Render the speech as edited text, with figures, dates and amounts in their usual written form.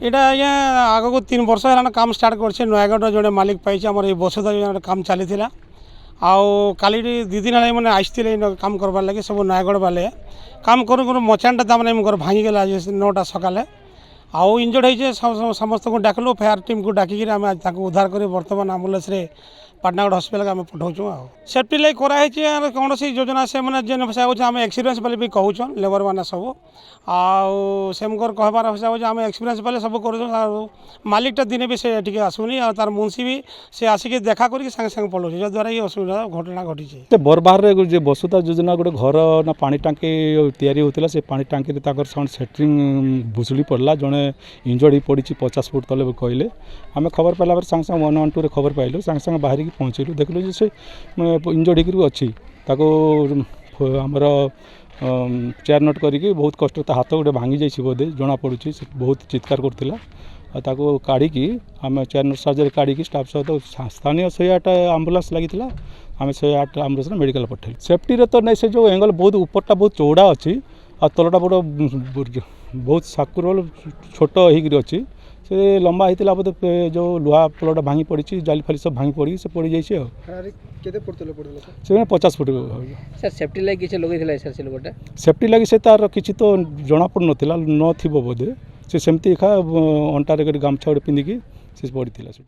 এটা আজ্ঞା ଆଗକୁ 3 ବର୍ଷ ହେଲାଣି କାମ ଷ୍ଟାର୍ଟ କରିছে ନୟାଗଡ଼ର ଜଣେ ମାଲିକ ପାଇଛି ଆମର ଏଇ ବସୁଧା ଯୋଜନାର କାମ ଚାଲିଥିଲା ଆଉ କାଲି 2 ଦିନ ହେଲା ମାନେ ଆସିଥିଲେ କାମ କରବାର୍ ଲାଗି ସବୁ ନୟାଗଡ଼ ବାଲେ କାମ କରୁ କରୁ ମଚାନଟା ତାମାନେ ମୋର ଭାଙ୍ଗିଗଲା ଆଜି 9ଟା ସକାଳେ ଆଉ ଇଞ୍ଜର୍ଡ ହେଇছে ସମସ୍ତଙ୍କୁ ଡାକିଲୁ ଫାୟାର ଟିମ୍କୁ ଡାକିକିରି ଆମେ ତାଙ୍କୁ ଉଦ୍ଧାର କରି ବର୍ତ୍ତମାନ ଆମ୍ବୁଲାନ୍ସରେ ପାଟନାଗଡ଼ ହସ୍ପିଟାଲକୁ ଆମେ ପଠାଉଛୁ ଆଉ ସେଫ୍ଟି ଲାଗି କରାହେଇଛି କୌଣସି ଯୋଜନା ସେମାନେ ଯେନ୍ ଭାଷା ହେଉଛି ଆମେ ଏକ୍ସପିରିଏନ୍ସ ବୋଲି ବି କହୁଛନ୍ ଲେବର ମାନେ ସବୁ ଆଉ ସେମାନଙ୍କର କହିବାର ଭାଷା ହେଉଛି ଆମେ ଏକ୍ସପିରିଏନ୍ସ ବୋଲି ସବୁ କରୁଛୁ ଆଉ ମାଲିକଟା ଦିନେ ବି ସେ ଟିକେ ଆସୁନି ଆଉ ତାର ମୁନ୍ସି ବି ସେ ଆସିକି ଦେଖା କରିକି ସାଙ୍ଗେ ସାଙ୍ଗେ ପଳାଉଛି ଯଦ୍ୱାରା ଏଇ ଅସୁବିଧା ଘଟଣା ଘଟିଛି ବରବାରରେ ଯେ ବସୁଧା ଯୋଜନା ଗୋଟେ ଘର ନା ପାଣି ଟାଙ୍କି ତିଆରି ହେଉଥିଲା ସେ ପାଣି ଟାଙ୍କିରେ ତାଙ୍କର ସେଟ୍ରିଂ ଭୁଷୁଡ଼ି ପଡ଼ିଲା ଜଣେ ଇଞ୍ଜର୍ଡ ହେଇ ପଡ଼ିଛି 50 ଫୁଟ ତଳେ କହିଲେ ଆମେ ଖବର ପାଇଲା ପରେ ସାଙ୍ଗେ ସାଙ୍ଗେ 112ରେ ଖବର ପାଇଲୁ ସାଙ୍ଗେ ସାଙ୍ଗେ ବାହାରିକି ପହଞ୍ଚିଲୁ ଦେଖିଲୁ ଯେ ସେ ଇଞ୍ଜର୍ଡ ହେଇକି ଅଛି ତାକୁ ଆମର ଚେୟାର ନଟ୍ କରିକି ବହୁତ କଷ୍ଟ ତା ହାତ ଗୋଟେ ଭାଙ୍ଗି ଯାଇଛି ବୋଧେ ଜଣାପଡ଼ୁଛି ସେ ବହୁତ ଚିତ୍କାର କରୁଥିଲା ଆଉ ତାକୁ କାଢ଼ିକି ଆମେ ଚେୟାର ନଟ୍ ସାହାଯ୍ୟରେ କାଢ଼ିକି ଷ୍ଟାଫ୍ ସହିତ ସ୍ଥାନୀୟ 108 ଆମ୍ବୁଲାନ୍ସ ଲାଗିଥିଲା ଆମେ 108 ଆମ୍ବୁଲାନ୍ସରେ ମେଡ଼ିକାଲ ପଠାଇଲୁ ସେଫ୍ଟିରେ ତ ନାଇଁ ସେ ଯେଉଁ ଏଙ୍ଗଲ ବହୁତ ଉପରଟା ବହୁତ ଚଉଡ଼ା ଅଛି ଆଉ ତଳଟା ବଡ଼ ବହୁତ ସାକୁର ଛୋଟ ହେଇକିରି ଅଛି ସେ ଲମ୍ବା ହେଇଥିଲା ବୋଧେ ଯେଉଁ ଲୁହା ପୋଲଟା ଭାଙ୍ଗି ପଡ଼ିଛି ଜାଲି ଫାଲି ସବୁ ଭାଙ୍ଗି ପଡ଼ିକି ସେ ପଡ଼ିଯାଇଛି ଆଉ ସେମାନେ 50 ଫୁଟ ସାର୍ ସେଫ୍ଟି ଲାଗି କିଛି ଲଗେଇଥିଲା ସାର୍ ସେ ଲୋକଟା ସେଫ୍ଟି ଲାଗି ସେ ତାର କିଛି ତ ଜଣାପଡ଼ୁନଥିଲା ନଥିବ ବୋଧେ ସେ ସେମିତି ଅଣ୍ଟାରେ ଗାମୁଛା ଗୋଟେ ପିନ୍ଧିକି ସେ ପଡ଼ିଥିଲା ସେଠି।